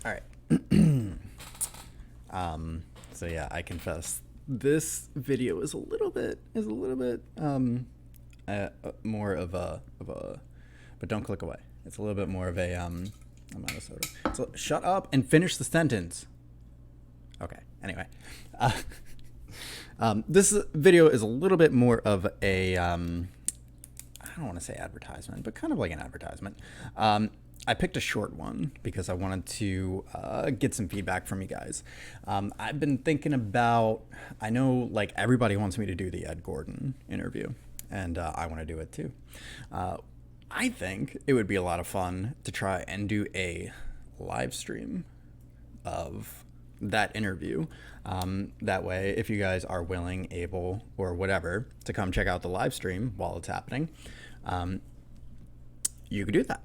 All right. So yeah, I confess this video is a little bit more of a but don't click away. It's a little bit more of a I'm out of soda. So shut up and finish the sentence. Okay. Anyway, uh, this video is a little bit more of a I don't want to say advertisement, but kind of like an advertisement. I picked a short one because I wanted to get some feedback from you guys. I've been thinking about, I know like everybody wants me to do the Ed Gordon interview, and I want to do it too. I think it would be a lot of fun to try and do a live stream of that interview. That way, if you guys are willing, able, or whatever to come check out the live stream while it's happening, you could do that.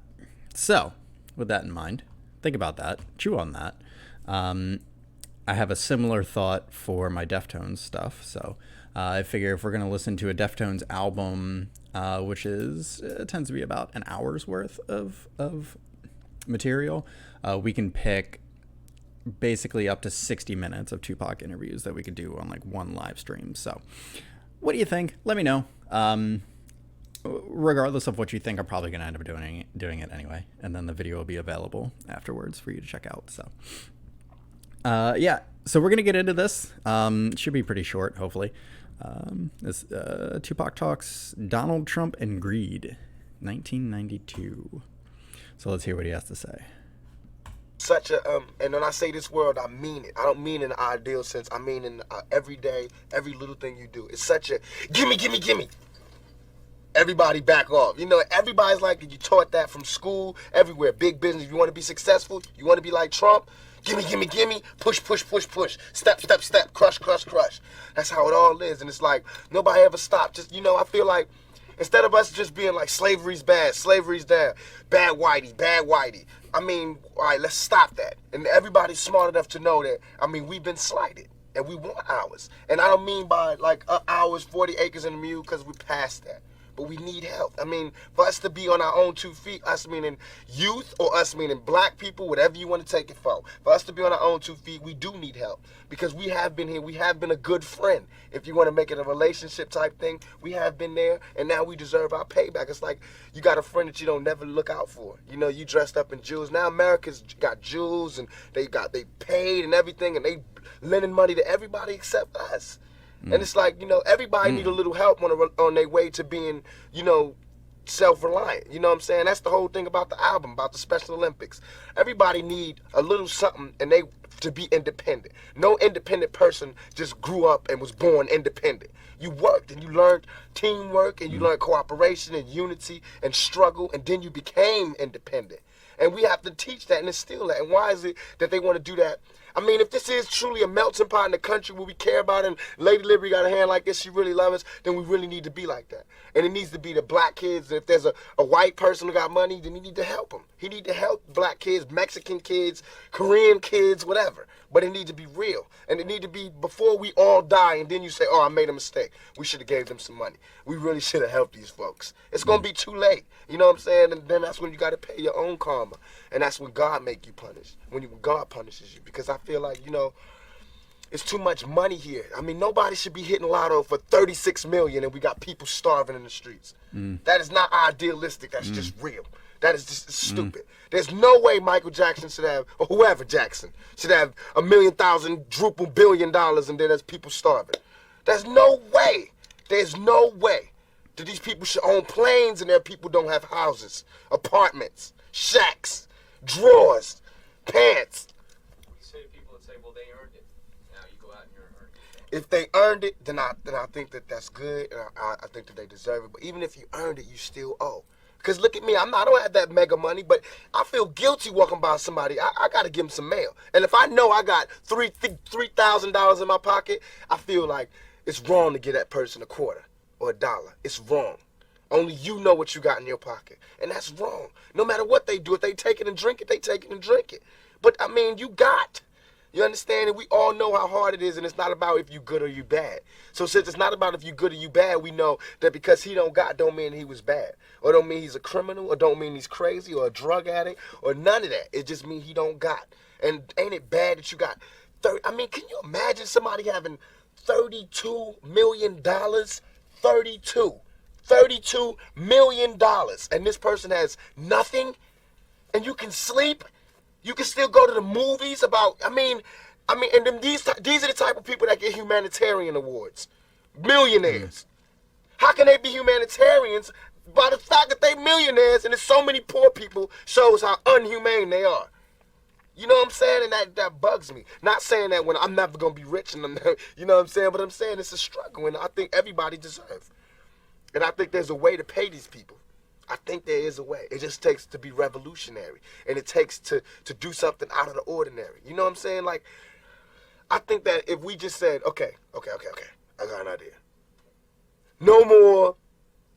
So, with that in mind, think about that, chew on that. I have a similar thought for my Deftones stuff. So, I figure if we're going to listen to a Deftones album, which is tends to be about an hour's worth of material, we can pick basically up to 60 minutes of Tupac interviews that we could do on like one live stream. So, what do you think? Let me know. Regardless of what you think, I'm probably going to end up doing it anyway, and then the video will be available afterwards for you to check out. So, yeah. So we're going to get into this. It should be pretty short, hopefully. This Tupac talks Donald Trump and greed, 1992. So let's hear what he has to say. Such a and when I say this word, I mean it. I don't mean in an ideal sense. I mean in every day, every little thing you do. It's such a gimme, gimme, gimme. Everybody back off. You know, everybody's like, you taught that from school, everywhere. Big business. You want to be successful? You want to be like Trump? Gimme, gimme, gimme. Push, push, push, push. Step, step, step. Crush, crush, crush. That's how it all is. And it's like, nobody ever stopped. Just, you know, I feel like instead of us just being like, slavery's bad, slavery's down, bad whitey, bad whitey. I mean, all right, let's stop that. And everybody's smart enough to know that, I mean, we've been slighted. And we want ours. And I don't mean by like ours, 40 acres and a mule, because we're past that. But we need help. I mean, for us to be on our own 2 feet, us meaning youth or us meaning black people, whatever you want to take it for us to be on our own 2 feet, we do need help. Because we have been here, we have been a good friend. If you want to make it a relationship type thing, we have been there, and now we deserve our payback. It's like you got a friend that you don't never look out for. You know, you dressed up in jewels. Now America's got jewels, and they paid and everything, and they lending money to everybody except us. And it's like, you know, everybody need a little help on their way to being, you know, self-reliant. You know what I'm saying? That's the whole thing about the album, about the Special Olympics. Everybody need a little something and they to be independent. No independent person just grew up and was born independent. You worked and you learned teamwork and you learned cooperation and unity and struggle, and then you became independent. And we have to teach that and instill that. And why is it that they want to do that? I mean, if this is truly a melting pot in the country where we care about it, and Lady Liberty got a hand like this, she really loves us, then we really need to be like that. And it needs to be the black kids. If there's a white person who got money, then he need to help them. He need to help black kids, Mexican kids, Korean kids, whatever. But it need to be real. And it need to be before we all die, and then you say, oh, I made a mistake. We should have gave them some money. We really should have helped these folks. It's going to be too late. You know what I'm saying? And then that's when you got to pay your own karma. And that's when God make you punish. When God punishes you. Because I feel like, you know, it's too much money here. I mean, nobody should be hitting lotto for 36 million and we got people starving in the streets. That is not idealistic. That's just real. That is just stupid. There's no way Michael Jackson should have, or whoever Jackson, should have $1 million, $1 billion, and then there's people starving. There's no way. There's no way that these people should own planes and their people don't have houses, apartments, shacks, drawers, pants. You say to people that say, well, they earned it. Now you go out and you're earning it. If they earned it, then I think that that's good, and I think that they deserve it. But even if you earned it, you still owe. Because look at me, I don't have that mega money, but I feel guilty walking by somebody. I got to give them some mail. And if I know I got $3,000 in my pocket, I feel like it's wrong to give that person a quarter or a dollar. It's wrong. Only you know what you got in your pocket. And that's wrong. No matter what they do, if they take it and drink it, they take it and drink it. But, I mean, you got You understand? And we all know how hard it is, and it's not about if you good or you bad. So since it's not about if you good or you bad, we know that because he don't mean he was bad. Or don't mean he's a criminal, or don't mean he's crazy, or a drug addict, or none of that. It just means he don't got. And ain't it bad that you got 30? I mean, can you imagine somebody having $32 million? $32 million. And this person has nothing, and you can sleep. You can still go to the movies and then these are the type of people that get humanitarian awards. Millionaires. How can they be humanitarians? By the fact that they millionaires and there's so many poor people shows how unhumane they are. You know what I'm saying? And that bugs me. Not saying that when I'm never going to be rich, and you know what I'm saying? But I'm saying it's a struggle, and I think everybody deserves. And I think there's a way to pay these people. I think there is a way. It just takes to be revolutionary. And it takes to do something out of the ordinary. You know what I'm saying? Like, I think that if we just said, okay, I got an idea. No more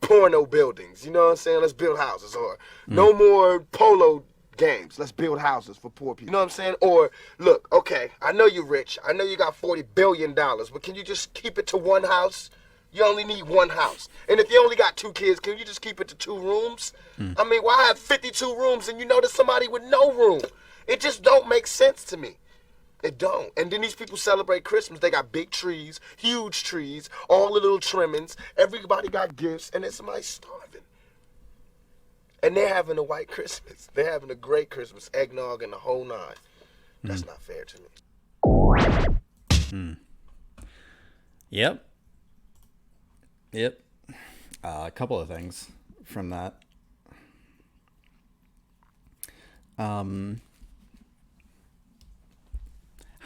porno buildings. You know what I'm saying? Let's build houses. Or no more polo games. Let's build houses for poor people. You know what I'm saying? Or, look, okay, I know you're rich. I know you got $40 billion. But can you just keep it to one house? You only need one house. And if you only got 2 kids, can you just keep it to 2 rooms? I mean, why have 52 rooms and you know there's somebody with no room? It just don't make sense to me. It don't. And then these people celebrate Christmas. They got big trees, huge trees, all the little trimmings. Everybody got gifts, and then somebody's starving. And they're having a white Christmas. They're having a great Christmas, eggnog and the whole 9. That's not fair to me. Yep. A couple of things from that. How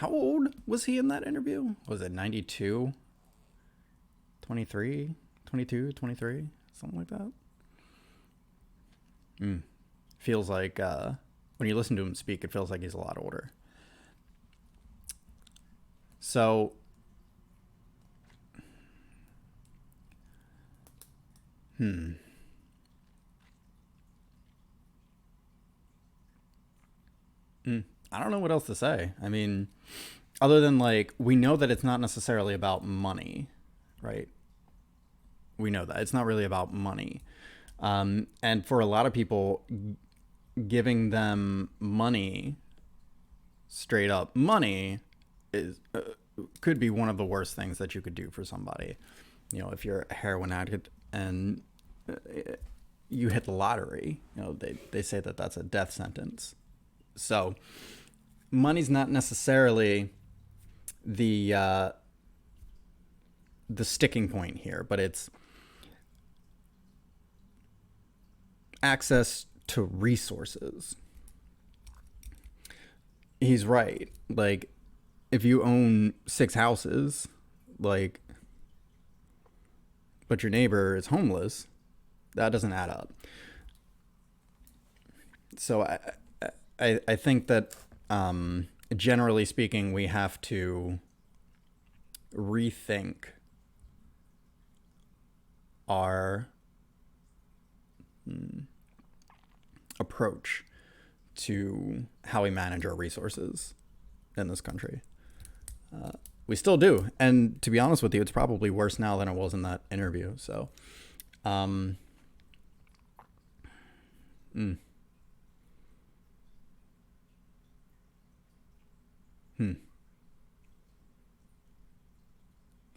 old was he in that interview? Was it 92? 23? 22, 23? Something like that? Feels like, when you listen to him speak, it feels like he's a lot older. So, I don't know what else to say. I mean, other than like, we know that it's not necessarily about money, right? We know that it's not really about money. And for a lot of people, giving them money, straight up money, is could be one of the worst things that you could do for somebody. You know, if you're a heroin addict and you hit the lottery, you know, they say that that's a death sentence. So money's not necessarily the sticking point here, but it's access to resources. He's right. Like, if you own 6 houses, like, but your neighbor is homeless, that doesn't add up. So I think that generally speaking, we have to rethink our approach to how we manage our resources in this country. We still do. And to be honest with you, it's probably worse now than it was in that interview. So,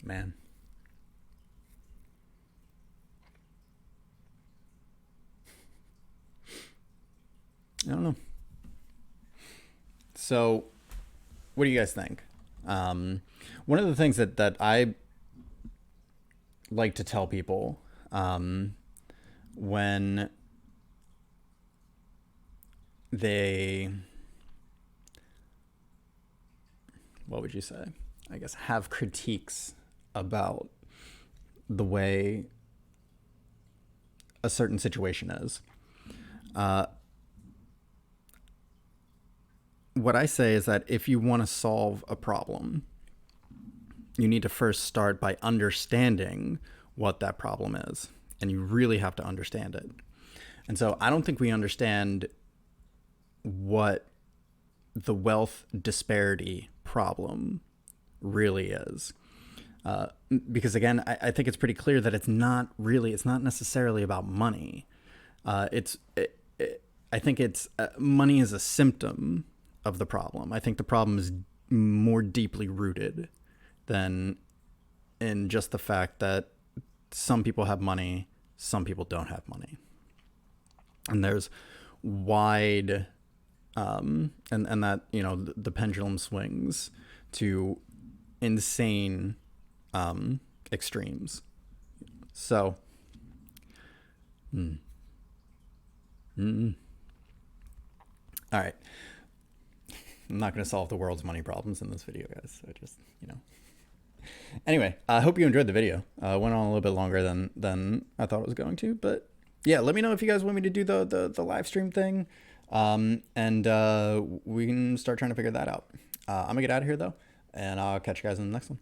Man. I don't know. So, what do you guys think? One of the things that I like to tell people when they, what would you say? I guess have critiques about the way a certain situation is. What I say is that if you want to solve a problem, you need to first start by understanding what that problem is. And you really have to understand it. And so I don't think we understand what the wealth disparity problem really is. Because again, I think it's pretty clear that it's not necessarily about money. I think it's money is a symptom of the problem. I think the problem is more deeply rooted than in just the fact that some people have money, some people don't have money. And there's wide, and that, you know, the pendulum swings to insane extremes. So, all right. I'm not going to solve the world's money problems in this video, guys. So just, you know. Anyway, I hope you enjoyed the video. Went on a little bit longer than I thought it was going to, but yeah, let me know if you guys want me to do the live stream thing, and we can start trying to figure that out. I'm gonna get out of here though, and I'll catch you guys in the next one.